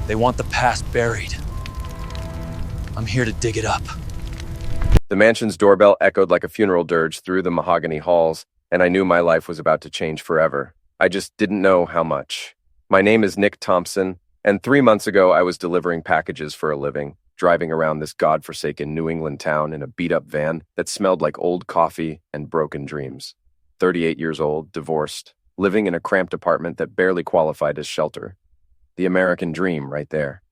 They want the past buried. I'm here to dig it up. The mansion's doorbell echoed like a funeral dirge through the mahogany halls, and I knew my life was about to change forever. I just didn't know how much. My name is Nick Thompson, and 3 months ago I was delivering packages for a living, driving around this godforsaken New England town in a beat-up van that smelled like old coffee and broken dreams. 38 years old, divorced, living in a cramped apartment that barely qualified as shelter. The American dream right there.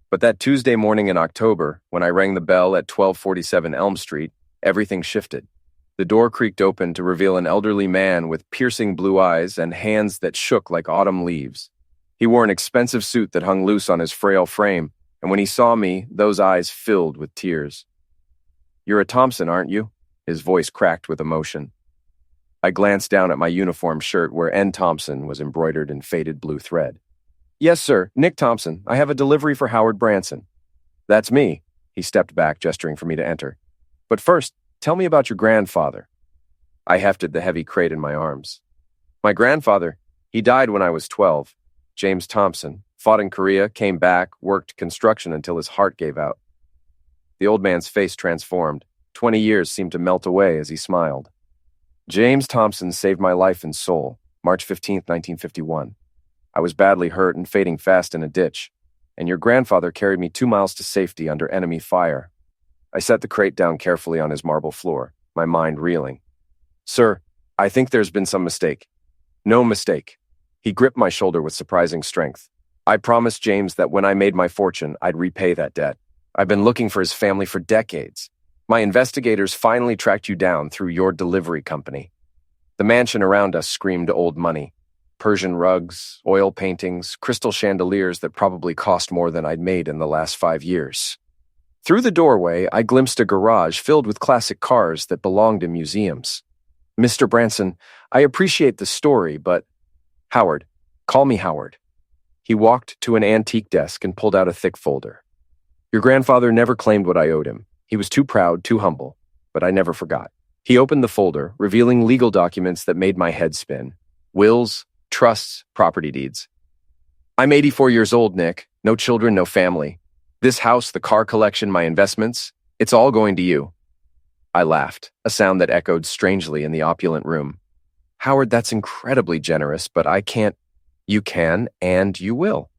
But that Tuesday morning in October, when I rang the bell at 1247 Elm Street, everything shifted. The door creaked open to reveal an elderly man with piercing blue eyes and hands that shook like autumn leaves. He wore an expensive suit that hung loose on his frail frame, and when he saw me, those eyes filled with tears. "You're a Thompson, aren't you?" His voice cracked with emotion. I glanced down at my uniform shirt where N. Thompson was embroidered in faded blue thread. "Yes, sir, Nick Thompson. I have a delivery for Howard Branson." "That's me." He stepped back, gesturing for me to enter. "But first, tell me about your grandfather." I hefted the heavy crate in my arms. "My grandfather, he died when I was 12. James Thompson, fought in Korea, came back, worked construction until his heart gave out." The old man's face transformed. 20 years seemed to melt away as he smiled. "James Thompson saved my life and soul, March 15th, 1951. I was badly hurt and fading fast in a ditch, and your grandfather carried me 2 miles to safety under enemy fire." I set the crate down carefully on his marble floor, my mind reeling. "Sir, I think there's been some mistake." "No mistake." He gripped my shoulder with surprising strength. "I promised James that when I made my fortune, I'd repay that debt. I've been looking for his family for decades. My investigators finally tracked you down through your delivery company." The mansion around us screamed old money. Persian rugs, oil paintings, crystal chandeliers that probably cost more than I'd made in the last 5 years. Through the doorway, I glimpsed a garage filled with classic cars that belonged in museums. "Mr. Branson, I appreciate the story, but—" "Howard. Call me Howard." He walked to an antique desk and pulled out a thick folder. "Your grandfather never claimed what I owed him. He was too proud, too humble, but I never forgot." He opened the folder, revealing legal documents that made my head spin. Wills, trusts, property deeds. "I'm 84 years old, Nick. No children, no family. This house, the car collection, my investments, it's all going to you." I laughed, a sound that echoed strangely in the opulent room. "Howard, that's incredibly generous, but I can't—" "You can, and you will."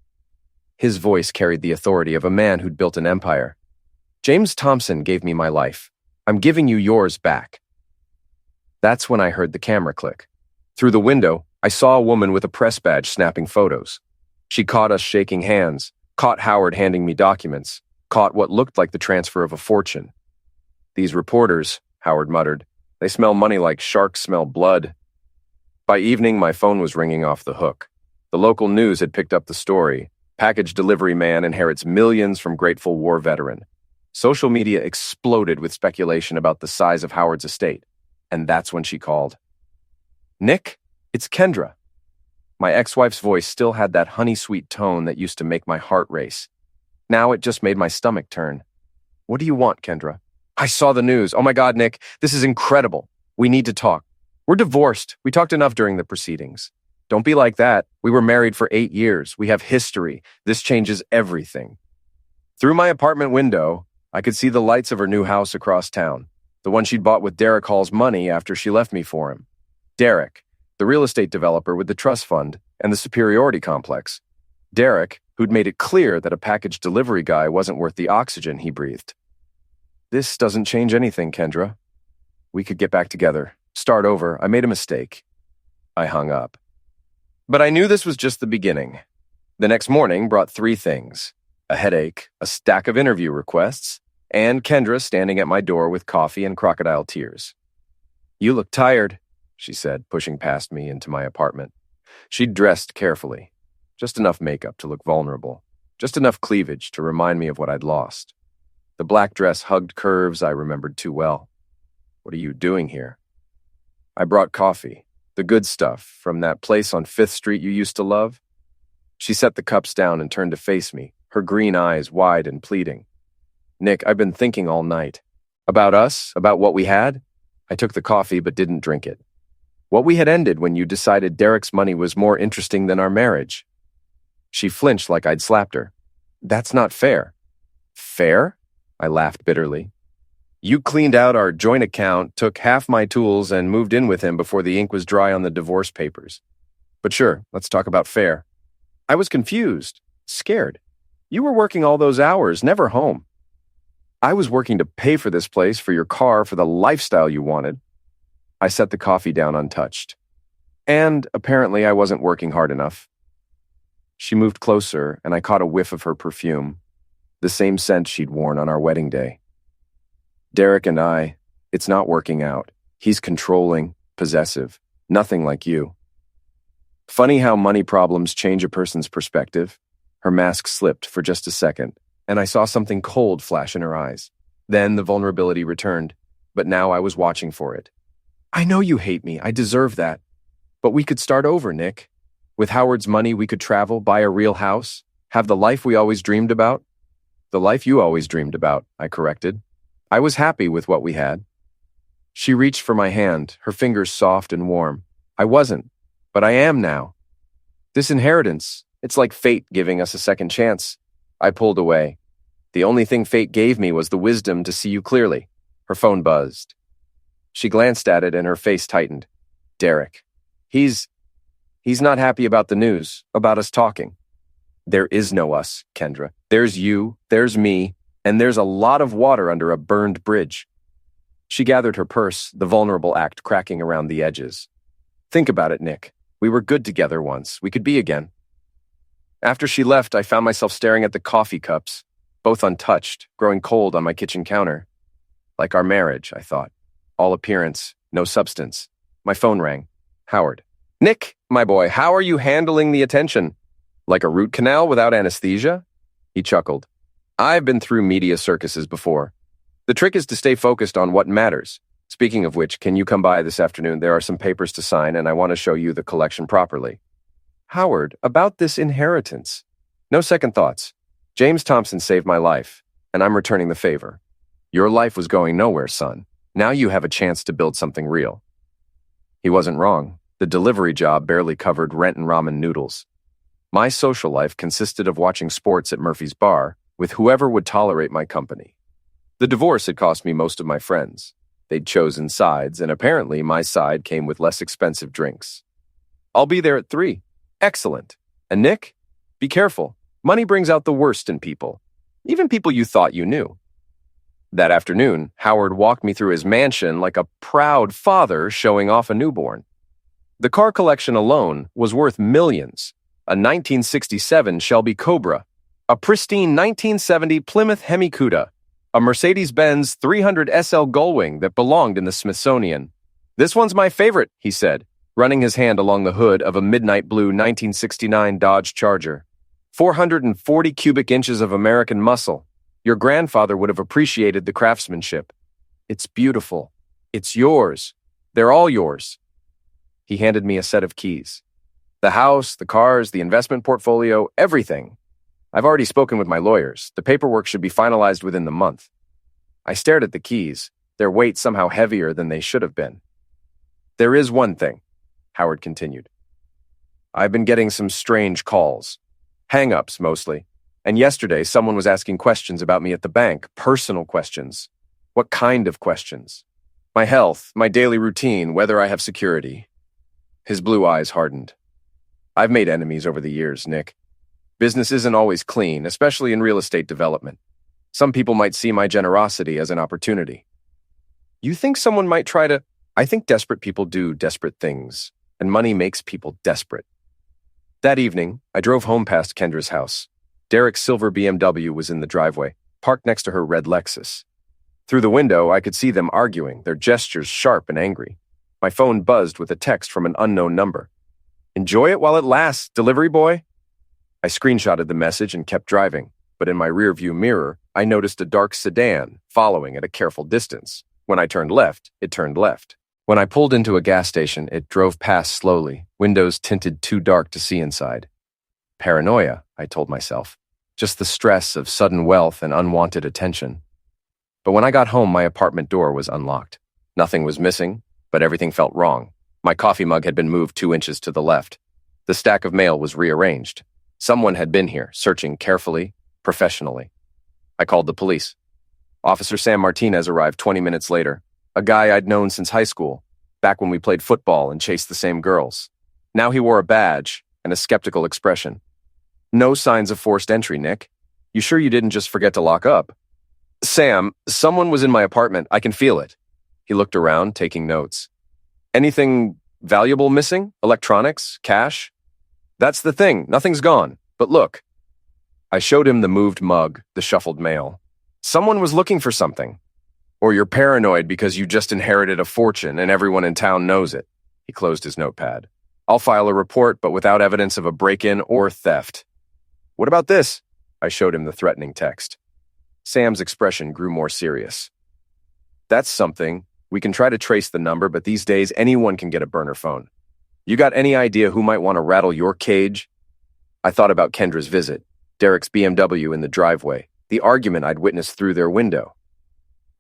His voice carried the authority of a man who'd built an empire. "James Thompson gave me my life. I'm giving you yours back." That's when I heard the camera click. Through the window, I saw a woman with a press badge snapping photos. She caught us shaking hands, caught Howard handing me documents, caught what looked like the transfer of a fortune. "These reporters," Howard muttered, "they smell money like sharks smell blood." By evening, my phone was ringing off the hook. The local news had picked up the story. Package delivery man inherits millions from grateful war veteran. Social media exploded with speculation about the size of Howard's estate. And that's when she called. "Nick, it's Kendra." My ex-wife's voice still had that honey-sweet tone that used to make my heart race. Now it just made my stomach turn. "What do you want, Kendra?" "I saw the news. Oh my God, Nick, this is incredible. We need to talk. We're divorced. We talked enough during the proceedings." "Don't be like that. We were married for 8 years. We have history. This changes everything." Through my apartment window, I could see the lights of her new house across town, the one she'd bought with Derek Hall's money after she left me for him. Derek, the real estate developer with the trust fund and the superiority complex. Derek, who'd made it clear that a package delivery guy wasn't worth the oxygen he breathed. "This doesn't change anything, Kendra. We could get back together. Start over. I made a mistake." I hung up. But I knew this was just the beginning. The next morning brought 3 things: a headache, a stack of interview requests, and Kendra standing at my door with coffee and crocodile tears. "You look tired," she said, pushing past me into my apartment. She'd dressed carefully. Just enough makeup to look vulnerable. Just enough cleavage to remind me of what I'd lost. The black dress hugged curves I remembered too well. "What are you doing here?" "I brought coffee. The good stuff, from that place on 5th Street you used to love." She set the cups down and turned to face me, her green eyes wide and pleading. "Nick, I've been thinking all night. About us, about what we had." I took the coffee but didn't drink it. "What we had ended when you decided Derek's money was more interesting than our marriage." She flinched like I'd slapped her. That's not fair. Fair? I laughed bitterly. You cleaned out our joint account, took half my tools, and moved in with him before the ink was dry on the divorce papers. But sure, let's talk about fair. I was confused, scared. You were working all those hours, never home. I was working to pay for this place, for your car, for the lifestyle you wanted. I set the coffee down untouched. And apparently I wasn't working hard enough. She moved closer, and I caught a whiff of her perfume, the same scent she'd worn on our wedding day. Derek and I, it's not working out. He's controlling, possessive, nothing like you. Funny how money problems change a person's perspective. Her mask slipped for just a second, and I saw something cold flash in her eyes. Then the vulnerability returned, but now I was watching for it. I know you hate me. I deserve that. But we could start over, Nick. With Howard's money, we could travel, buy a real house, have the life we always dreamed about. The life you always dreamed about, I corrected. I was happy with what we had. She reached for my hand, her fingers soft and warm. I wasn't, but I am now. This inheritance, it's like fate giving us a second chance. I pulled away. The only thing fate gave me was the wisdom to see you clearly. Her phone buzzed. She glanced at it and her face tightened. Derek. He's not happy about the news, about us talking. There is no us, Kendra. There's you, there's me, and there's a lot of water under a burned bridge. She gathered her purse, the vulnerable act cracking around the edges. Think about it, Nick. We were good together once. We could be again. After she left, I found myself staring at the coffee cups, both untouched, growing cold on my kitchen counter. Like our marriage, I thought. All appearance, no substance. My phone rang. Howard. Nick, my boy, how are you handling the attention? Like a root canal without anesthesia? He chuckled. I've been through media circuses before. The trick is to stay focused on what matters. Speaking of which, can you come by this afternoon? There are some papers to sign, and I want to show you the collection properly. Howard, about this inheritance. No second thoughts. James Thompson saved my life, and I'm returning the favor. Your life was going nowhere, son. Now you have a chance to build something real. He wasn't wrong. The delivery job barely covered rent and ramen noodles. My social life consisted of watching sports at Murphy's Bar with whoever would tolerate my company. The divorce had cost me most of my friends. They'd chosen sides, and apparently my side came with less expensive drinks. I'll be there at 3. Excellent. And Nick? Be careful. Money brings out the worst in people, even people you thought you knew. That afternoon, Howard walked me through his mansion like a proud father showing off a newborn. The car collection alone was worth millions. A 1967 Shelby Cobra, a pristine 1970 Plymouth Hemi-Cuda, a Mercedes-Benz 300 SL Gullwing that belonged in the Smithsonian. This one's my favorite, he said, running his hand along the hood of a midnight blue 1969 Dodge Charger. 440 cubic inches of American muscle. Your grandfather would have appreciated the craftsmanship. It's beautiful. It's yours. They're all yours. He handed me a set of keys. The house, the cars, the investment portfolio, everything. I've already spoken with my lawyers. The paperwork should be finalized within the month. I stared at the keys, their weight somehow heavier than they should have been. There is one thing, Howard continued. I've been getting some strange calls. Hang-ups, mostly. And yesterday, someone was asking questions about me at the bank, personal questions. What kind of questions? My health, my daily routine, whether I have security. His blue eyes hardened. I've made enemies over the years, Nick. Business isn't always clean, especially in real estate development. Some people might see my generosity as an opportunity. You think someone might try to... I think desperate people do desperate things, and money makes people desperate. That evening, I drove home past Kendra's house. Derek's silver BMW was in the driveway, parked next to her red Lexus. Through the window, I could see them arguing, their gestures sharp and angry. My phone buzzed with a text from an unknown number. Enjoy it while it lasts, delivery boy. I screenshotted the message and kept driving, but in my rearview mirror, I noticed a dark sedan following at a careful distance. When I turned left, it turned left. When I pulled into a gas station, it drove past slowly, windows tinted too dark to see inside. Paranoia, I told myself. Just the stress of sudden wealth and unwanted attention. But when I got home, my apartment door was unlocked. Nothing was missing, but everything felt wrong. My coffee mug had been moved 2 inches to the left. The stack of mail was rearranged. Someone had been here, searching carefully, professionally. I called the police. Officer Sam Martinez arrived 20 minutes later, a guy I'd known since high school, back when we played football and chased the same girls. Now he wore a badge and a skeptical expression. No signs of forced entry, Nick. You sure you didn't just forget to lock up? Sam, someone was in my apartment. I can feel it. He looked around, taking notes. Anything valuable missing? Electronics? Cash? That's the thing. Nothing's gone. But look. I showed him the moved mug, the shuffled mail. Someone was looking for something. Or you're paranoid because you just inherited a fortune and everyone in town knows it. He closed his notepad. I'll file a report, but without evidence of a break-in or theft. What about this? I showed him the threatening text. Sam's expression grew more serious. That's something. We can try to trace the number, but these days anyone can get a burner phone. You got any idea who might want to rattle your cage? I thought about Kendra's visit, Derek's BMW in the driveway, the argument I'd witnessed through their window.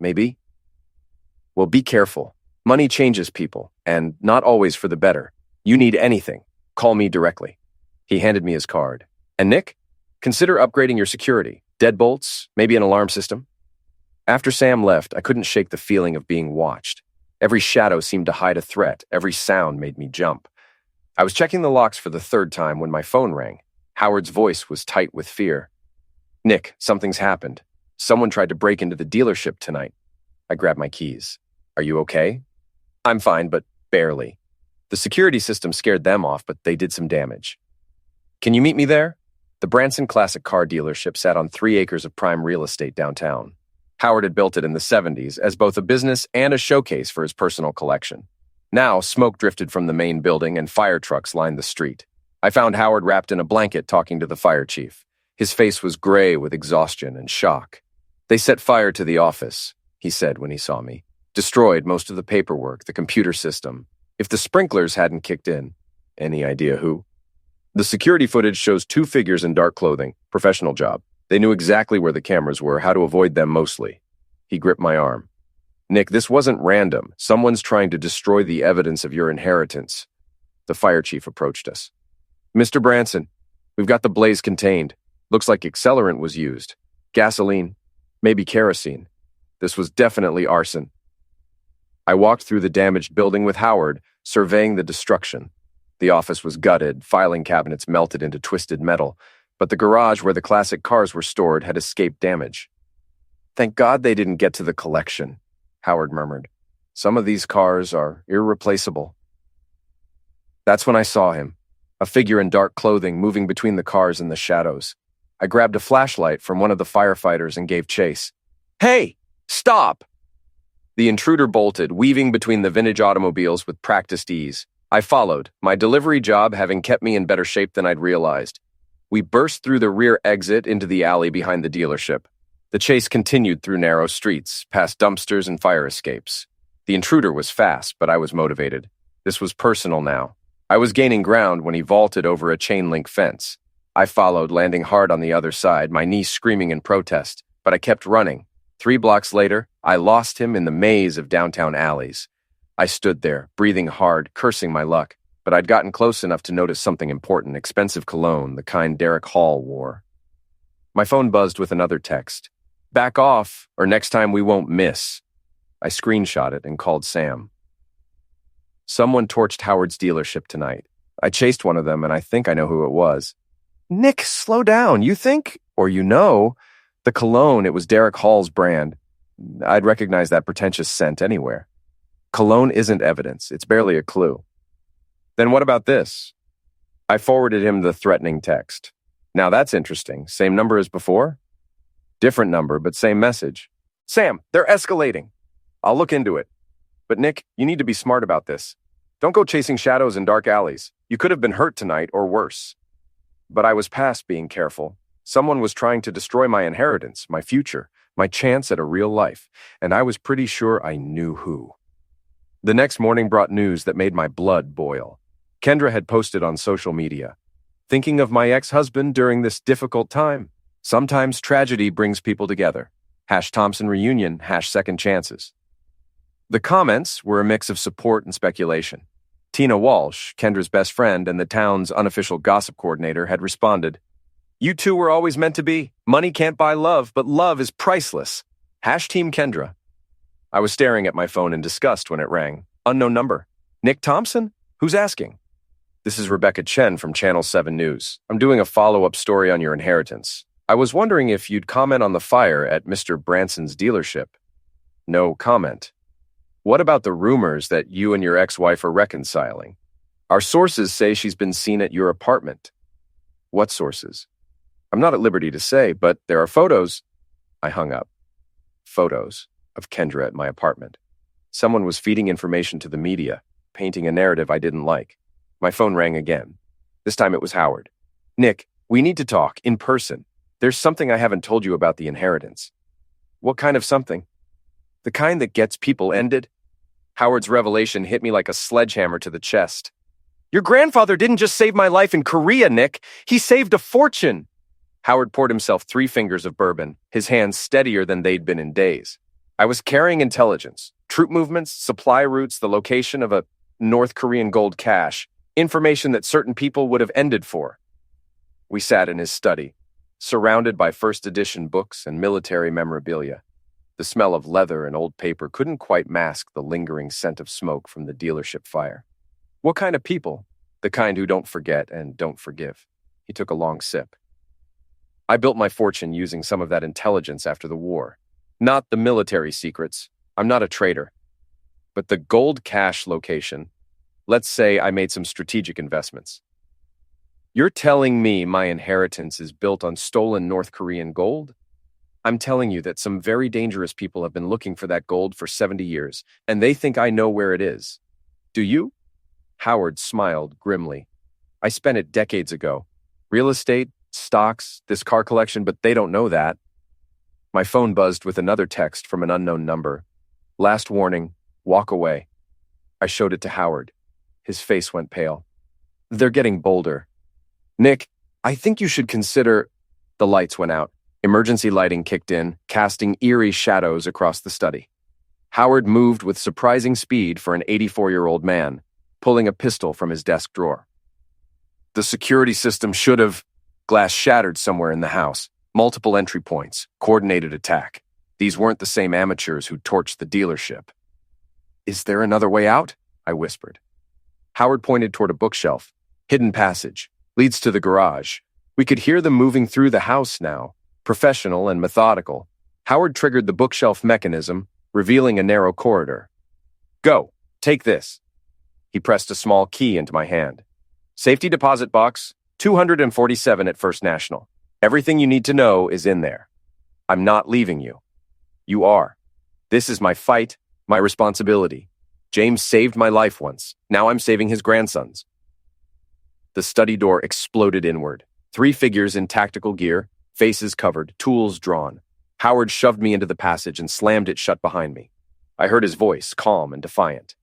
Maybe? Well, be careful. Money changes people, and not always for the better. You need anything, call me directly. He handed me his card. And Nick, consider upgrading your security. Deadbolts, maybe an alarm system. After Sam left, I couldn't shake the feeling of being watched. Every shadow seemed to hide a threat. Every sound made me jump. I was checking the locks for the third time when my phone rang. Howard's voice was tight with fear. Nick, something's happened. Someone tried to break into the dealership tonight. I grabbed my keys. Are you okay? I'm fine, but barely. The security system scared them off, but they did some damage. Can you meet me there? The Branson Classic car dealership sat on 3 acres of prime real estate downtown. Howard had built it in the 70s as both a business and a showcase for his personal collection. Now, smoke drifted from the main building and fire trucks lined the street. I found Howard wrapped in a blanket talking to the fire chief. His face was gray with exhaustion and shock. They set fire to the office, he said when he saw me. Destroyed most of the paperwork, the computer system. If the sprinklers hadn't kicked in. Any idea who? The security footage shows 2 figures in dark clothing. Professional job. They knew exactly where the cameras were, how to avoid them mostly. He gripped my arm. Nick, this wasn't random. Someone's trying to destroy the evidence of your inheritance. The fire chief approached us. Mr. Branson, we've got the blaze contained. Looks like accelerant was used. Gasoline, maybe kerosene. This was definitely arson. I walked through the damaged building with Howard, surveying the destruction. The office was gutted, filing cabinets melted into twisted metal, but the garage where the classic cars were stored had escaped damage. Thank God they didn't get to the collection, Howard murmured. Some of these cars are irreplaceable. That's when I saw him, a figure in dark clothing moving between the cars in the shadows. I grabbed a flashlight from one of the firefighters and gave chase. Hey, stop! The intruder bolted, weaving between the vintage automobiles with practiced ease. I followed, my delivery job having kept me in better shape than I'd realized. We burst through the rear exit into the alley behind the dealership. The chase continued through narrow streets, past dumpsters and fire escapes. The intruder was fast, but I was motivated. This was personal now. I was gaining ground when he vaulted over a chain-link fence. I followed, landing hard on the other side, my niece screaming in protest, but I kept running. 3 blocks later, I lost him in the maze of downtown alleys. I stood there, breathing hard, cursing my luck, but I'd gotten close enough to notice something important, expensive cologne, the kind Derek Hall wore. My phone buzzed with another text. Back off, or next time we won't miss. I screenshot it and called Sam. Someone torched Howard's dealership tonight. I chased one of them, and I think I know who it was. Nick, slow down. You think, or you know, the cologne, it was Derek Hall's brand. I'd recognize that pretentious scent anywhere. Cologne isn't evidence. It's barely a clue. Then what about this? I forwarded him the threatening text. Now that's interesting. Same number as before? Different number, but same message. Sam, they're escalating. I'll look into it. But Nick, you need to be smart about this. Don't go chasing shadows in dark alleys. You could have been hurt tonight or worse. But I was past being careful. Someone was trying to destroy my inheritance, my future, my chance at a real life, and I was pretty sure I knew who. The next morning brought news that made my blood boil. Kendra had posted on social media, thinking of my ex-husband during this difficult time. Sometimes tragedy brings people together. #Thompson reunion, #second chances. The comments were a mix of support and speculation. Tina Walsh, Kendra's best friend and the town's unofficial gossip coordinator, had responded, You two were always meant to be. Money can't buy love, but love is priceless. Team Kendra. I was staring at my phone in disgust when it rang. Unknown number. Nick Thompson? Who's asking? This is Rebecca Chen from Channel 7 News. I'm doing a follow-up story on your inheritance. I was wondering if you'd comment on the fire at Mr. Branson's dealership. No comment. What about the rumors that you and your ex-wife are reconciling? Our sources say she's been seen at your apartment. What sources? I'm not at liberty to say, but there are photos. I hung up. Photos of Kendra at my apartment. Someone was feeding information to the media, painting a narrative I didn't like. My phone rang again. This time it was Howard. Nick, we need to talk in person. There's something I haven't told you about the inheritance. What kind of something? The kind that gets people ended? Howard's revelation hit me like a sledgehammer to the chest. Your grandfather didn't just save my life in Korea, Nick. He saved a fortune. Howard poured himself 3 fingers of bourbon, his hands steadier than they'd been in days. I was carrying intelligence, troop movements, supply routes, the location of a North Korean gold cache, information that certain people would have ended for. We sat in his study, surrounded by first edition books and military memorabilia. The smell of leather and old paper couldn't quite mask the lingering scent of smoke from the dealership fire. What kind of people? The kind who don't forget and don't forgive. He took a long sip. I built my fortune using some of that intelligence after the war. Not the military secrets. I'm not a traitor. But the gold cache location, let's say I made some strategic investments. You're telling me my inheritance is built on stolen North Korean gold? I'm telling you that some very dangerous people have been looking for that gold for 70 years, and they think I know where it is. Do you? Howard smiled grimly. I spent it decades ago. Real estate, stocks, this car collection, but they don't know that. My phone buzzed with another text from an unknown number. Last warning, walk away. I showed it to Howard. His face went pale. They're getting bolder. Nick, I think you should consider... The lights went out. Emergency lighting kicked in, casting eerie shadows across the study. Howard moved with surprising speed for an 84-year-old man, pulling a pistol from his desk drawer. The security system should have... Glass shattered somewhere in the house. Multiple entry points. Coordinated attack. These weren't the same amateurs who torched the dealership. Is there another way out? I whispered. Howard pointed toward a bookshelf. Hidden passage. Leads to the garage. We could hear them moving through the house now. Professional and methodical. Howard triggered the bookshelf mechanism, revealing a narrow corridor. Go. Take this. He pressed a small key into my hand. Safety deposit box, 247 at First National. Everything you need to know is in there. I'm not leaving you. You are. This is my fight, my responsibility. James saved my life once. Now I'm saving his grandson's. The study door exploded inward. 3 figures in tactical gear, faces covered, tools drawn. Howard shoved me into the passage and slammed it shut behind me. I heard his voice, calm and defiant.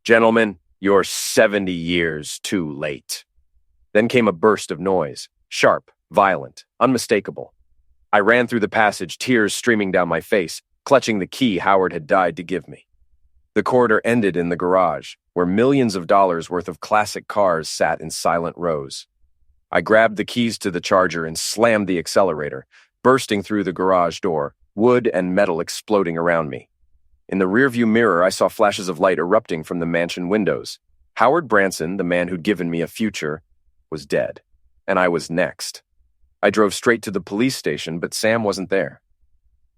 Gentlemen, you're 70 years too late. Then came a burst of noise, sharp, violent, unmistakable. I ran through the passage, tears streaming down my face, clutching the key Howard had died to give me. The corridor ended in the garage, where millions of dollars worth of classic cars sat in silent rows. I grabbed the keys to the Charger and slammed the accelerator, bursting through the garage door, wood and metal exploding around me. In the rearview mirror, I saw flashes of light erupting from the mansion windows. Howard Branson, the man who'd given me a future, was dead, and I was next. I drove straight to the police station, but Sam wasn't there.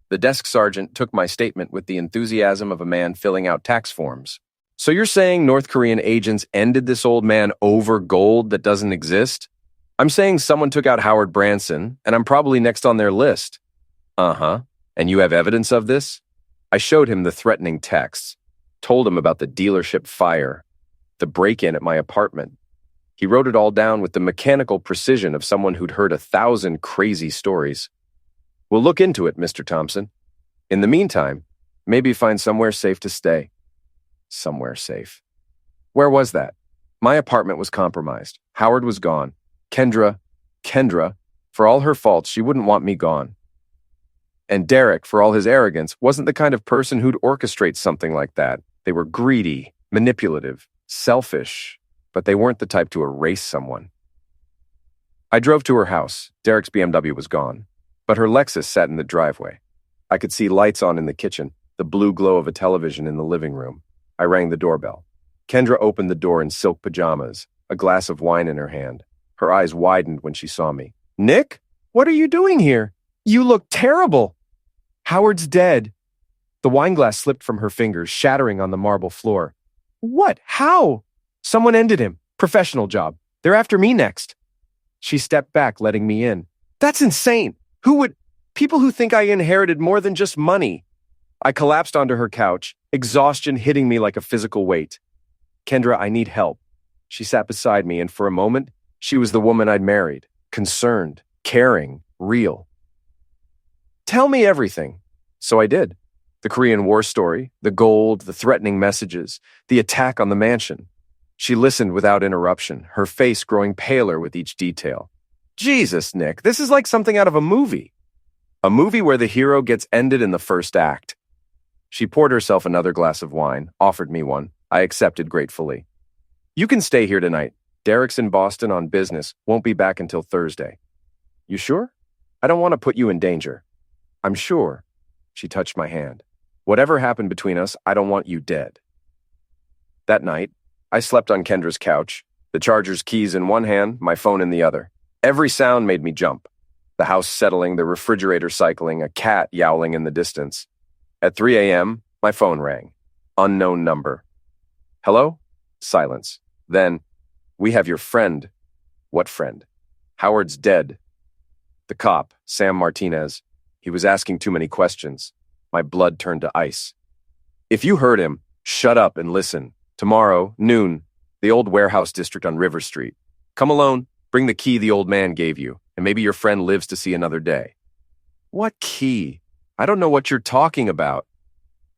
The desk sergeant took my statement with the enthusiasm of a man filling out tax forms. So you're saying North Korean agents ended this old man over gold that doesn't exist? I'm saying someone took out Howard Branson, and I'm probably next on their list. Uh-huh. And you have evidence of this? I showed him the threatening texts, told him about the dealership fire, the break-in at my apartment. He wrote it all down with the mechanical precision of someone who'd heard 1,000 crazy stories. We'll look into it, Mr. Thompson. In the meantime, maybe find somewhere safe to stay. Somewhere safe. Where was that? My apartment was compromised. Howard was gone. Kendra, for all her faults, she wouldn't want me gone. And Derek, for all his arrogance, wasn't the kind of person who'd orchestrate something like that. They were greedy, manipulative, selfish, but they weren't the type to erase someone. I drove to her house. Derek's BMW was gone, but her Lexus sat in the driveway. I could see lights on in the kitchen, the blue glow of a television in the living room. I rang the doorbell. Kendra opened the door in silk pajamas, a glass of wine in her hand. Her eyes widened when she saw me. "Nick, what are you doing here? You look terrible." "Howard's dead." The wine glass slipped from her fingers, shattering on the marble floor. "What? How?" "Someone ended him. Professional job. They're after me next." She stepped back, letting me in. "That's insane. Who would? People who think I inherited more than just money." I collapsed onto her couch, exhaustion hitting me like a physical weight. "Kendra, I need help." She sat beside me, and for a moment, she was the woman I'd married. Concerned, caring, real. "Tell me everything." So I did. The Korean War story, the gold, the threatening messages, the attack on the mansion. She listened without interruption, her face growing paler with each detail. "Jesus, Nick, this is like something out of a movie. A movie where the hero gets ended in the first act." She poured herself another glass of wine, offered me one. I accepted gratefully. "You can stay here tonight. Derek's in Boston on business, won't be back until Thursday." "You sure? I don't want to put you in danger." "I'm sure." She touched my hand. "Whatever happened between us, I don't want you dead." That night, I slept on Kendra's couch, the charger's keys in one hand, my phone in the other. Every sound made me jump. The house settling, the refrigerator cycling, a cat yowling in the distance. At 3 a.m., my phone rang. Unknown number. "Hello?" Silence. Then, "We have your friend." "What friend?" "Howard's dead." The cop, Sam Martinez. He was asking too many questions. My blood turned to ice. "If you heard him, shut up and listen. Tomorrow, noon, the old warehouse district on River Street. Come alone, bring the key the old man gave you, and maybe your friend lives to see another day." "What key? I don't know what you're talking about."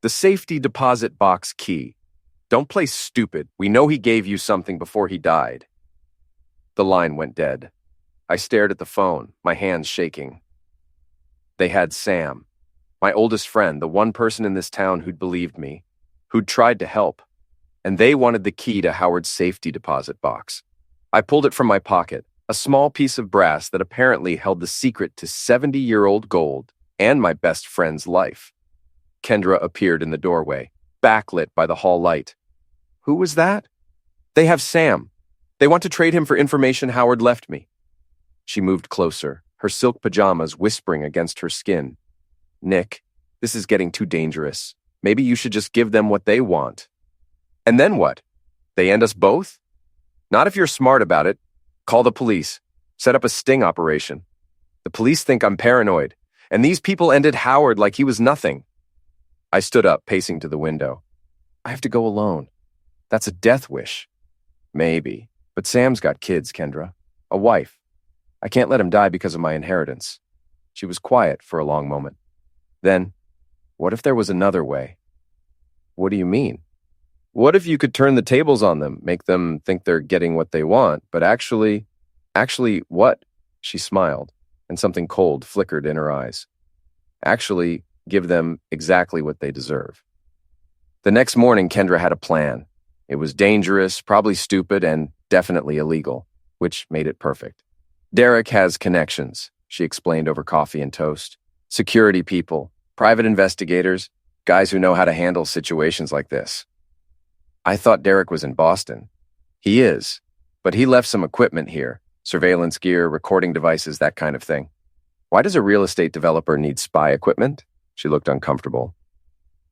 "The safety deposit box key. Don't play stupid. We know he gave you something before he died." The line went dead. I stared at the phone, my hands shaking. They had Sam, my oldest friend, the one person in this town who'd believed me, who'd tried to help. And they wanted the key to Howard's safety deposit box. I pulled it from my pocket, a small piece of brass that apparently held the secret to 70-year-old gold and my best friend's life. Kendra appeared in the doorway, backlit by the hall light. "Who was that?" "They have Sam. They want to trade him for information Howard left me." She moved closer, her silk pajamas whispering against her skin. "Nick, this is getting too dangerous. Maybe you should just give them what they want." "And then what? They end us both?" "Not if you're smart about it. Call the police. Set up a sting operation. The police think I'm paranoid, and these people ended Howard like he was nothing." I stood up, pacing to the window. "I have to go alone. That's a death wish." "Maybe. But Sam's got kids, Kendra. A wife. I can't let him die because of my inheritance." She was quiet for a long moment. Then, "What if there was another way?" "What do you mean?" "What if you could turn the tables on them, make them think they're getting what they want, but actually what?" She smiled, and something cold flickered in her eyes. "Actually, give them exactly what they deserve." The next morning, Kendra had a plan. It was dangerous, probably stupid, and definitely illegal, which made it perfect. "Derek has connections," she explained over coffee and toast. "Security people, private investigators, guys who know how to handle situations like this." I thought Derek was in Boston. He is, but he left some equipment here, surveillance gear, recording devices, that kind of thing. "Why does a real estate developer need spy equipment?" She looked uncomfortable.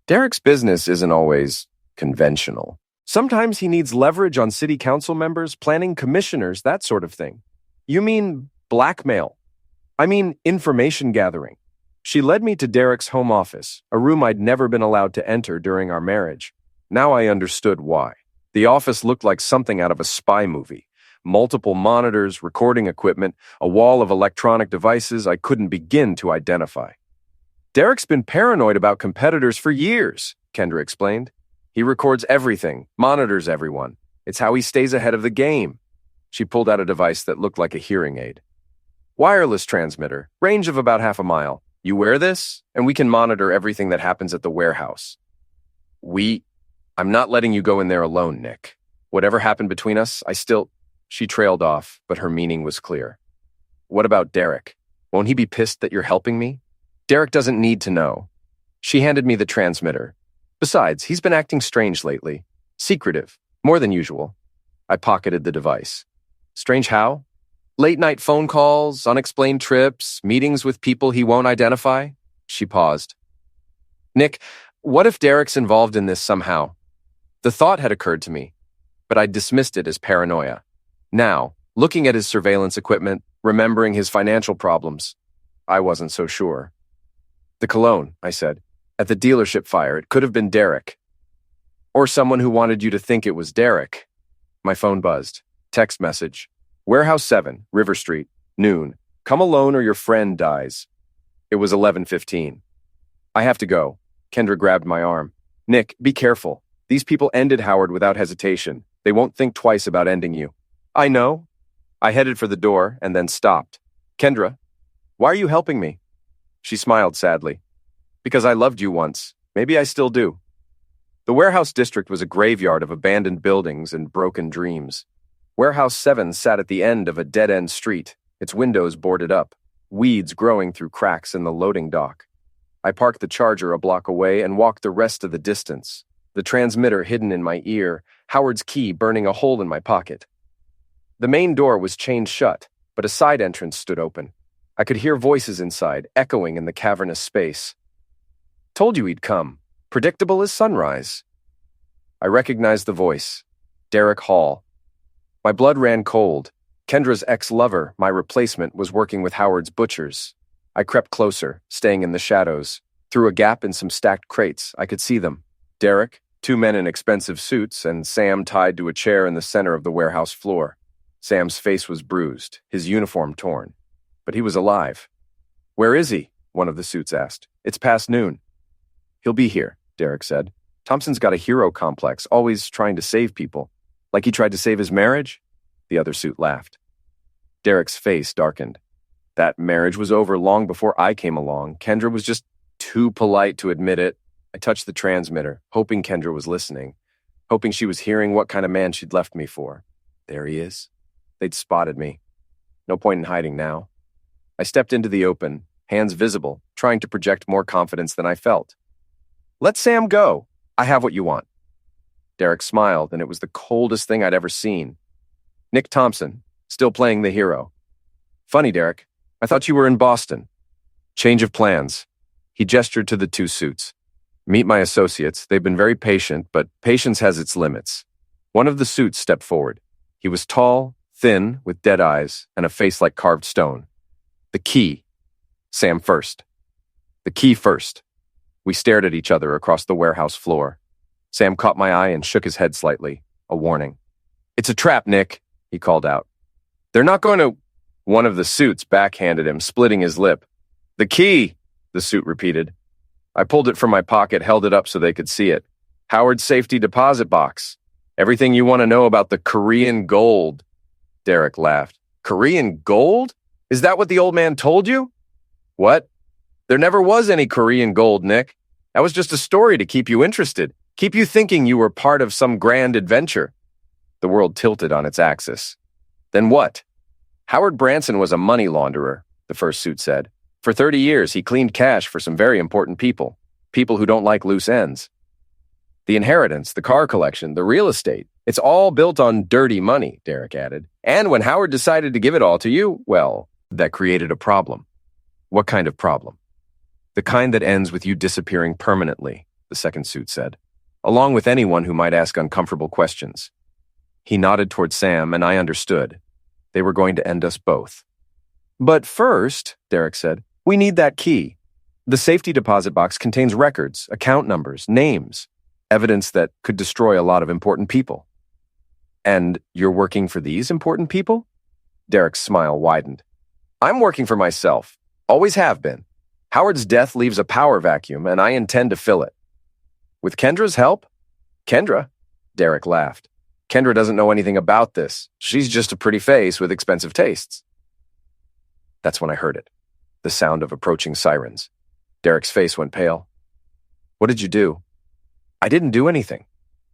"Derek's business isn't always conventional. Sometimes he needs leverage on city council members, planning commissioners, that sort of thing." "You mean blackmail?" "I mean information gathering." She led me to Derek's home office, a room I'd never been allowed to enter during our marriage. Now I understood why. The office looked like something out of a spy movie. Multiple monitors, recording equipment, a wall of electronic devices I couldn't begin to identify. "Derek's been paranoid about competitors for years," Kendra explained. "He records everything, monitors everyone. It's how he stays ahead of the game." She pulled out a device that looked like a hearing aid. "Wireless transmitter, range of about half a mile. You wear this, and we can monitor everything that happens at the warehouse." I'm not letting you go in there alone, Nick. Whatever happened between us, She trailed off, but her meaning was clear. what about Derek? Won't he be pissed that you're helping me? Derek doesn't need to know. She handed me the transmitter. Besides, he's been acting strange lately. Secretive, more than usual. I pocketed the device. Strange how? Late-night phone calls, unexplained trips, meetings with people he won't identify? She paused. Nick, what if Derek's involved in this somehow? The thought had occurred to me, but I dismissed it as paranoia. Now, looking at his surveillance equipment, remembering his financial problems, I wasn't so sure. The cologne, I said. At the dealership fire, it could have been Derek. Or someone who wanted you to think it was Derek. My phone buzzed. Text message. Warehouse 7, River Street, noon. Come alone or your friend dies. It was 11:15. I have to go. Kendra grabbed my arm. Nick, be careful. These people ended Howard without hesitation. They won't think twice about ending you. I know. I headed for the door and then stopped. Kendra, why are you helping me? She smiled sadly. Because I loved you once. Maybe I still do. The warehouse district was a graveyard of abandoned buildings and broken dreams. Warehouse 7 sat at the end of a dead-end street, its windows boarded up, weeds growing through cracks in the loading dock. I parked the Charger a block away and walked the rest of the distance, the transmitter hidden in my ear, Howard's key burning a hole in my pocket. The main door was chained shut, but a side entrance stood open. I could hear voices inside, echoing in the cavernous space. Told you he'd come. Predictable as sunrise. I recognized the voice. Derek Hall. My blood ran cold. Kendra's ex-lover, my replacement, was working with Howard's butchers. I crept closer, staying in the shadows. Through a gap in some stacked crates, I could see them. Derek, 2 men in expensive suits, and Sam tied to a chair in the center of the warehouse floor. Sam's face was bruised, his uniform torn. But he was alive. Where is he? One of the suits asked. It's past noon. He'll be here, Derek said. Thompson's got a hero complex, always trying to save people. Like he tried to save his marriage? The other suit laughed. Derek's face darkened. That marriage was over long before I came along. Kendra was just too polite to admit it. I touched the transmitter, hoping Kendra was listening, hoping she was hearing what kind of man she'd left me for. There he is. They'd spotted me. No point in hiding now. I stepped into the open, hands visible, trying to project more confidence than I felt. Let Sam go. I have what you want. Derek smiled, and it was the coldest thing I'd ever seen. Nick Thompson, still playing the hero. Funny, Derek. I thought you were in Boston. Change of plans. He gestured to the 2 suits. Meet my associates. They've been very patient, but patience has its limits. One of the suits stepped forward. He was tall, thin, with dead eyes, and a face like carved stone. The key. Sam first. The key first. We stared at each other across the warehouse floor. Sam caught my eye and shook his head slightly, a warning. It's a trap, Nick, he called out. They're not going to... One of the suits backhanded him, splitting his lip. The key, the suit repeated. I pulled it from my pocket, held it up so they could see it. Howard's safety deposit box. Everything you want to know about the Korean gold. Derek laughed. Korean gold? Is that what the old man told you? What? There never was any Korean gold, Nick. That was just a story to keep you interested. Keep you thinking you were part of some grand adventure. The world tilted on its axis. Then what? Howard Branson was a money launderer, the first suit said. For 30 years, he cleaned cash for some very important people. People who don't like loose ends. The inheritance, the car collection, the real estate. It's all built on dirty money, Derek added. And when Howard decided to give it all to you, well, that created a problem. What kind of problem? The kind that ends with you disappearing permanently, the second suit said. Along with anyone who might ask uncomfortable questions. He nodded toward Sam, and I understood. They were going to end us both. But first, Derek said, we need that key. The safety deposit box contains records, account numbers, names, evidence that could destroy a lot of important people. And you're working for these important people? Derek's smile widened. I'm working for myself. Always have been. Howard's death leaves a power vacuum, and I intend to fill it. With Kendra's help? Kendra? Derek laughed. Kendra doesn't know anything about this. She's just a pretty face with expensive tastes. That's when I heard it. The sound of approaching sirens. Derek's face went pale. What did you do? I didn't do anything.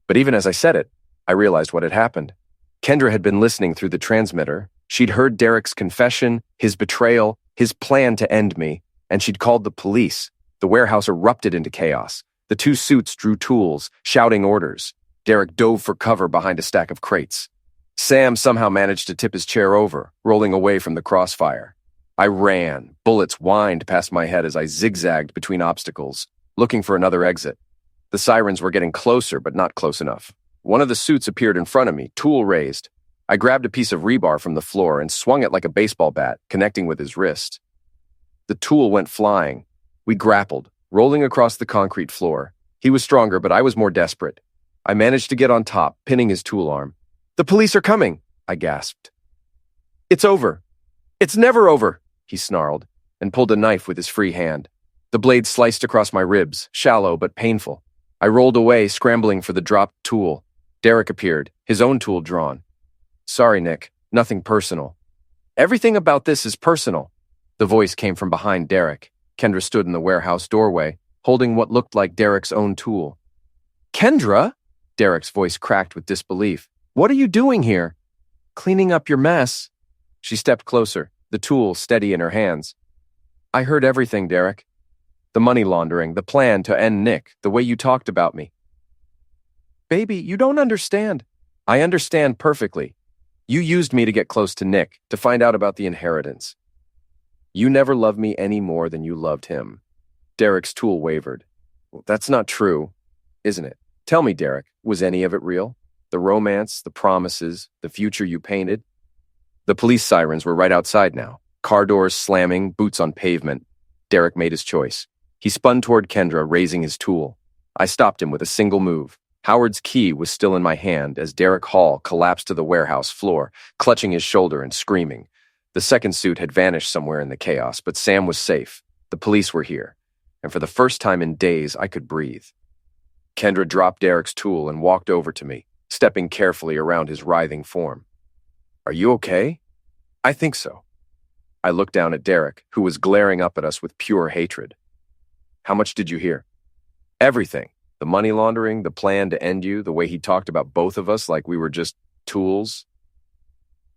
But even as I said it, I realized what had happened. Kendra had been listening through the transmitter, She'd heard Derek's confession, his betrayal, his plan to end me, and she'd called the police. The warehouse erupted into chaos. The two suits drew tools, shouting orders. Derek dove for cover behind a stack of crates. Sam somehow managed to tip his chair over, rolling away from the crossfire. I ran. Bullets whined past my head as I zigzagged between obstacles, looking for another exit. The sirens were getting closer, but not close enough. One of the suits appeared in front of me, tool raised. I grabbed a piece of rebar from the floor and swung it like a baseball bat, connecting with his wrist. The tool went flying. We grappled, rolling across the concrete floor. He was stronger, but I was more desperate. I managed to get on top, pinning his tool arm. "The police are coming," I gasped. "It's over. It's never over," he snarled, and pulled a knife with his free hand. The blade sliced across my ribs, shallow but painful. I rolled away, scrambling for the dropped tool. Derek appeared, his own tool drawn. "Sorry, Nick. Nothing personal." "Everything about this is personal." The voice came from behind Derek. Kendra stood in the warehouse doorway, holding what looked like Derek's own tool. "Kendra?" Derek's voice cracked with disbelief. "What are you doing here?" "Cleaning up your mess." She stepped closer, the tool steady in her hands. "I heard everything, Derek. The money laundering, the plan to end Nick, the way you talked about me." "Baby, you don't understand." "I understand perfectly. You used me to get close to Nick, to find out about the inheritance. You never loved me any more than you loved him." Derek's tool wavered. "Well, that's not true, isn't it? Tell me, Derek, was any of it real? The romance, the promises, the future you painted?" The police sirens were right outside now. Car doors slamming, boots on pavement. Derek made his choice. He spun toward Kendra, raising his tool. I stopped him with a single move. Howard's key was still in my hand as Derek Hall collapsed to the warehouse floor, clutching his shoulder and screaming. The second suit had vanished somewhere in the chaos, but Sam was safe. The police were here. And for the first time in days, I could breathe. Kendra dropped Derek's tool and walked over to me, stepping carefully around his writhing form. "Are you okay?" "I think so." I looked down at Derek, who was glaring up at us with pure hatred. "How much did you hear?" "Everything. The money laundering, the plan to end you, the way he talked about both of us like we were just tools."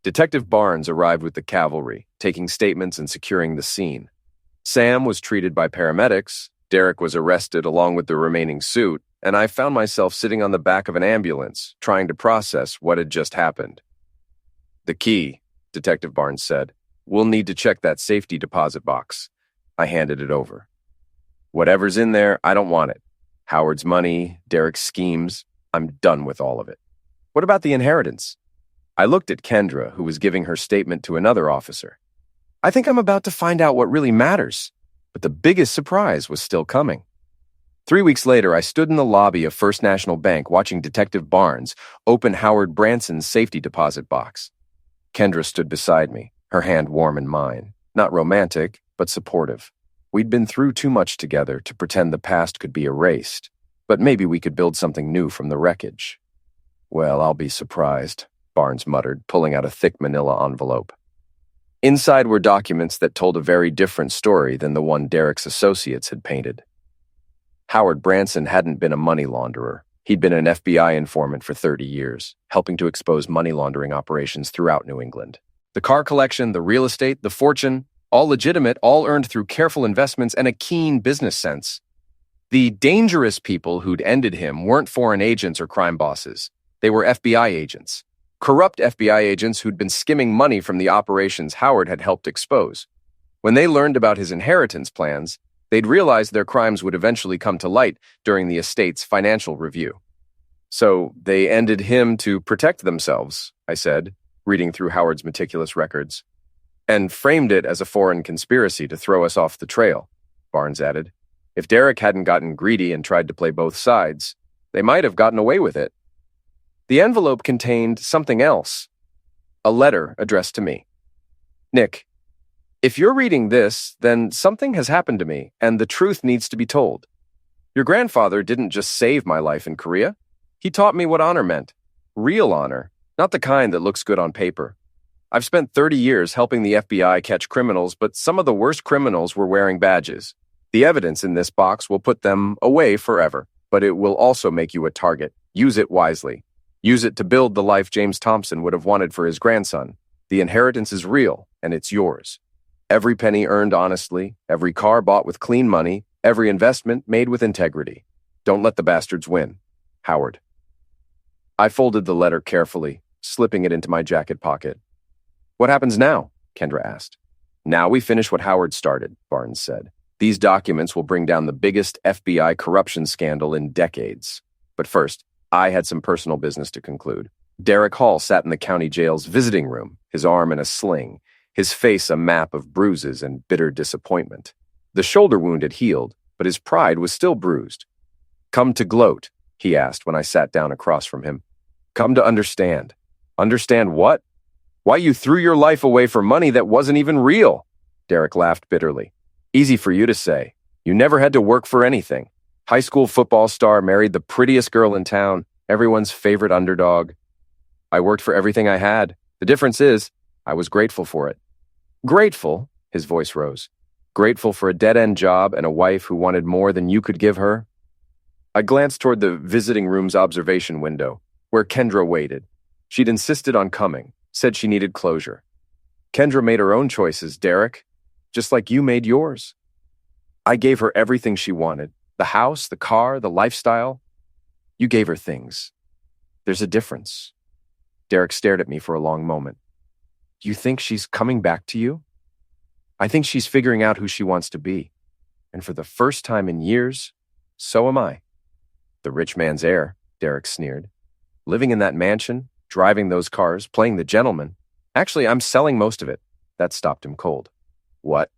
Detective Barnes arrived with the cavalry, taking statements and securing the scene. Sam was treated by paramedics, Derek was arrested along with the remaining suit, and I found myself sitting on the back of an ambulance, trying to process what had just happened. "The key," Detective Barnes said. "We'll need to check that safety deposit box." I handed it over. "Whatever's in there, I don't want it. Howard's money, Derek's schemes, I'm done with all of it." "What about the inheritance?" I looked at Kendra, who was giving her statement to another officer. "I think I'm about to find out what really matters." But the biggest surprise was still coming. 3 weeks later, I stood in the lobby of First National Bank watching Detective Barnes open Howard Branson's safety deposit box. Kendra stood beside me, her hand warm in mine. Not romantic, but supportive. We'd been through too much together to pretend the past could be erased, but maybe we could build something new from the wreckage. "Well, I'll be surprised," Barnes muttered, pulling out a thick manila envelope. Inside were documents that told a very different story than the one Derek's associates had painted. Howard Branson hadn't been a money launderer. He'd been an FBI informant for 30 years, helping to expose money laundering operations throughout New England. The car collection, the real estate, the fortune, all legitimate, all earned through careful investments and a keen business sense. The dangerous people who'd ended him weren't foreign agents or crime bosses. They were FBI agents. Corrupt FBI agents who'd been skimming money from the operations Howard had helped expose. When they learned about his inheritance plans, they'd realized their crimes would eventually come to light during the estate's financial review. "So they ended him to protect themselves," I said, reading through Howard's meticulous records. "And framed it as a foreign conspiracy to throw us off the trail," Barnes added. "If Derek hadn't gotten greedy and tried to play both sides, they might have gotten away with it." The envelope contained something else. A letter addressed to me. "Nick, if you're reading this, then something has happened to me, and the truth needs to be told. Your grandfather didn't just save my life in Korea. He taught me what honor meant. Real honor, not the kind that looks good on paper. I've spent 30 years helping the FBI catch criminals, but some of the worst criminals were wearing badges. The evidence in this box will put them away forever, but it will also make you a target. Use it wisely. Use it to build the life James Thompson would have wanted for his grandson. The inheritance is real, and it's yours. Every penny earned honestly, every car bought with clean money, every investment made with integrity. Don't let the bastards win. Howard. I folded the letter carefully, slipping it into my jacket pocket. What happens now? Kendra asked. Now we finish what Howard started, Barnes said. These documents will bring down the biggest FBI corruption scandal in decades. But first, I had some personal business to conclude. Derek Hall sat in the county jail's visiting room, his arm in a sling, his face a map of bruises and bitter disappointment. The shoulder wound had healed, but his pride was still bruised. Come to gloat, he asked when I sat down across from him. Come to understand. Understand what? Why you threw your life away for money that wasn't even real. Derek laughed bitterly. Easy for you to say. You never had to work for anything. High school football star married the prettiest girl in town, everyone's favorite underdog. I worked for everything I had. The difference is, I was grateful for it. Grateful? His voice rose. Grateful for a dead-end job and a wife who wanted more than you could give her? I glanced toward the visiting room's observation window, where Kendra waited. She'd insisted on coming, said she needed closure. Kendra made her own choices, Derek, just like you made yours. I gave her everything she wanted, the house, the car, the lifestyle. You gave her things. There's a difference. Derek stared at me for a long moment. Do you think she's coming back to you? I think she's figuring out who she wants to be. And for the first time in years, so am I. The rich man's heir, Derek sneered. Living in that mansion, driving those cars, playing the gentleman. Actually, I'm selling most of it. That stopped him cold. What?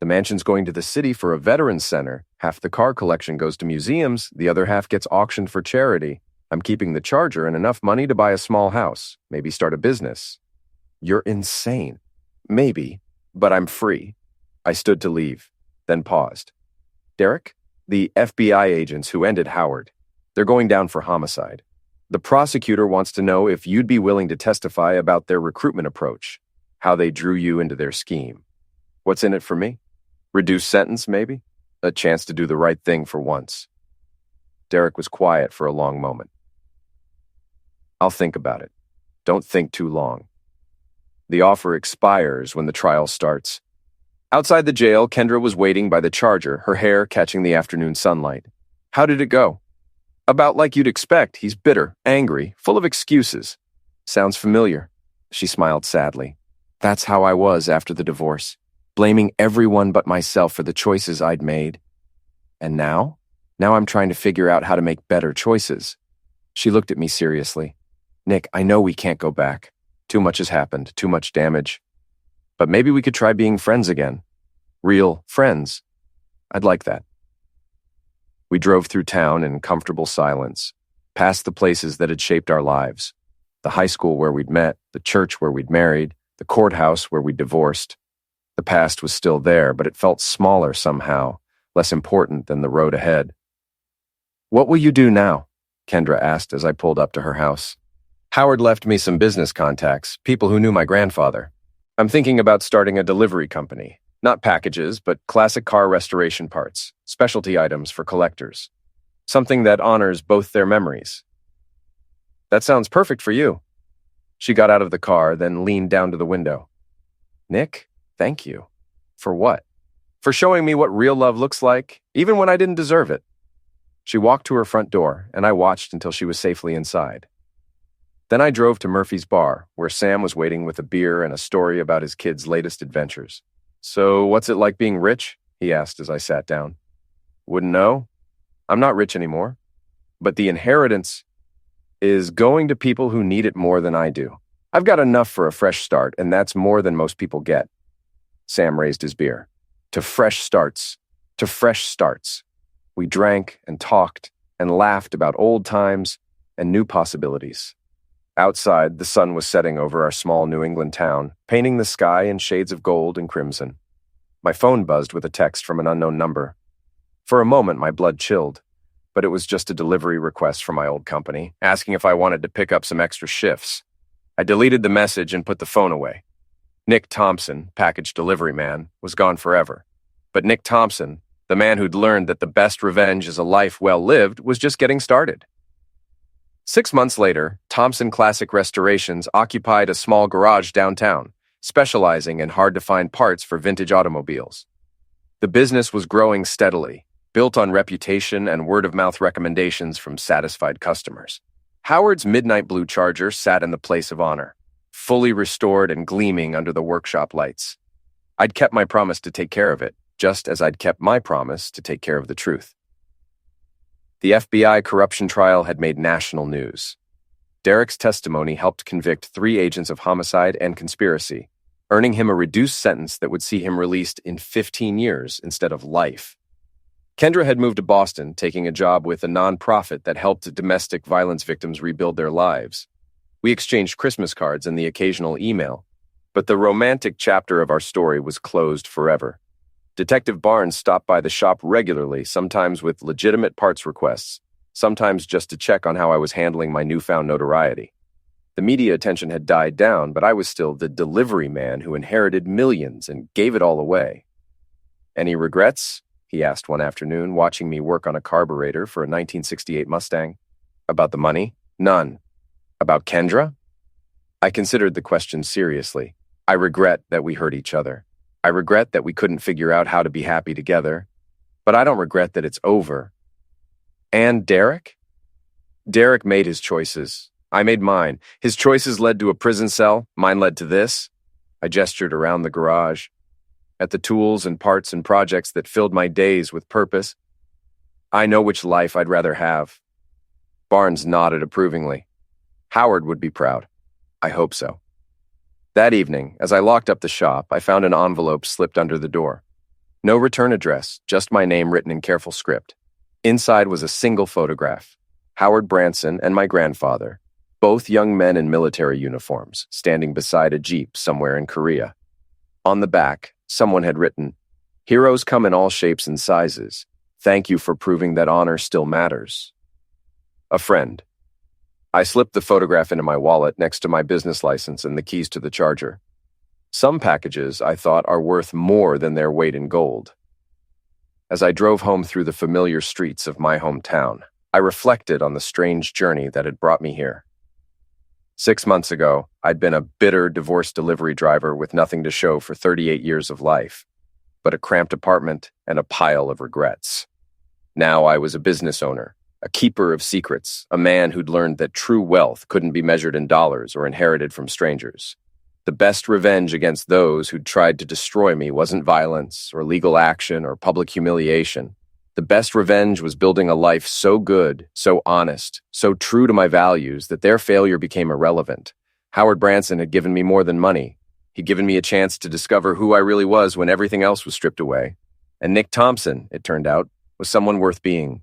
The mansion's going to the city for a veterans center. Half the car collection goes to museums, the other half gets auctioned for charity. I'm keeping the Charger and enough money to buy a small house, maybe start a business. You're insane. Maybe, but I'm free. I stood to leave, then paused. Derek? The FBI agents who ended Howard. They're going down for homicide. The prosecutor wants to know if you'd be willing to testify about their recruitment approach, how they drew you into their scheme. What's in it for me? Reduced sentence, maybe? A chance to do the right thing for once. Derek was quiet for a long moment. I'll think about it. Don't think too long. The offer expires when the trial starts. Outside the jail, Kendra was waiting by the Charger, her hair catching the afternoon sunlight. How did it go? About like you'd expect. He's bitter, angry, full of excuses. Sounds familiar. She smiled sadly. That's how I was after the divorce, blaming everyone but myself for the choices I'd made. And now? Now I'm trying to figure out how to make better choices. She looked at me seriously. Nick, I know we can't go back. Too much has happened, too much damage. But maybe we could try being friends again. Real friends. I'd like that. We drove through town in comfortable silence, past the places that had shaped our lives. The high school where we'd met, the church where we'd married, the courthouse where we'd divorced. The past was still there, but it felt smaller somehow, less important than the road ahead. What will you do now? Kendra asked as I pulled up to her house. Howard left me some business contacts, people who knew my grandfather. I'm thinking about starting a delivery company. Not packages, but classic car restoration parts, specialty items for collectors. Something that honors both their memories. That sounds perfect for you. She got out of the car, then leaned down to the window. Nick, thank you. For what? For showing me what real love looks like, even when I didn't deserve it. She walked to her front door, and I watched until she was safely inside. Then I drove to Murphy's bar, where Sam was waiting with a beer and a story about his kid's latest adventures. So, what's it like being rich? He asked as I sat down. Wouldn't know. I'm not rich anymore. But the inheritance is going to people who need it more than I do. I've got enough for a fresh start, and that's more than most people get. Sam raised his beer. To fresh starts. To fresh starts. We drank and talked and laughed about old times and new possibilities. Outside, the sun was setting over our small New England town, painting the sky in shades of gold and crimson. My phone buzzed with a text from an unknown number. For a moment, my blood chilled, but it was just a delivery request from my old company, asking if I wanted to pick up some extra shifts. I deleted the message and put the phone away. Nick Thompson, package delivery man, was gone forever. But Nick Thompson, the man who'd learned that the best revenge is a life well lived, was just getting started. 6 months later, Thompson Classic Restorations occupied a small garage downtown, specializing in hard-to-find parts for vintage automobiles. The business was growing steadily, built on reputation and word-of-mouth recommendations from satisfied customers. Howard's midnight blue Charger sat in the place of honor, fully restored and gleaming under the workshop lights. I'd kept my promise to take care of it, just as I'd kept my promise to take care of the truth. The FBI corruption trial had made national news. Derek's testimony helped convict 3 agents of homicide and conspiracy, earning him a reduced sentence that would see him released in 15 years instead of life. Kendra had moved to Boston, taking a job with a nonprofit that helped domestic violence victims rebuild their lives. We exchanged Christmas cards and the occasional email, but the romantic chapter of our story was closed forever. Detective Barnes stopped by the shop regularly, sometimes with legitimate parts requests, sometimes just to check on how I was handling my newfound notoriety. The media attention had died down, but I was still the delivery man who inherited millions and gave it all away. "Any regrets?" he asked one afternoon, watching me work on a carburetor for a 1968 Mustang. "About the money?" "None." "About Kendra?" I considered the question seriously. I regret that we hurt each other. I regret that we couldn't figure out how to be happy together. But I don't regret that it's over. "And Derek?" "Derek made his choices. I made mine. His choices led to a prison cell. Mine led to this." I gestured around the garage, at the tools and parts and projects that filled my days with purpose. "I know which life I'd rather have." Barnes nodded approvingly. "Howard would be proud." "I hope so." That evening, as I locked up the shop, I found an envelope slipped under the door. No return address, just my name written in careful script. Inside was a single photograph: Howard Branson and my grandfather, both young men in military uniforms, standing beside a jeep somewhere in Korea. On the back, someone had written, "Heroes come in all shapes and sizes. Thank you for proving that honor still matters. A friend." I slipped the photograph into my wallet next to my business license and the keys to the Charger. Some packages, I thought, are worth more than their weight in gold. As I drove home through the familiar streets of my hometown, I reflected on the strange journey that had brought me here. 6 months ago, I'd been a bitter divorce delivery driver with nothing to show for 38 years of life, but a cramped apartment and a pile of regrets. Now I was a business owner, a keeper of secrets, a man who'd learned that true wealth couldn't be measured in dollars or inherited from strangers. The best revenge against those who'd tried to destroy me wasn't violence or legal action or public humiliation. The best revenge was building a life so good, so honest, so true to my values that their failure became irrelevant. Howard Branson had given me more than money. He'd given me a chance to discover who I really was when everything else was stripped away. And Nick Thompson, it turned out, was someone worth being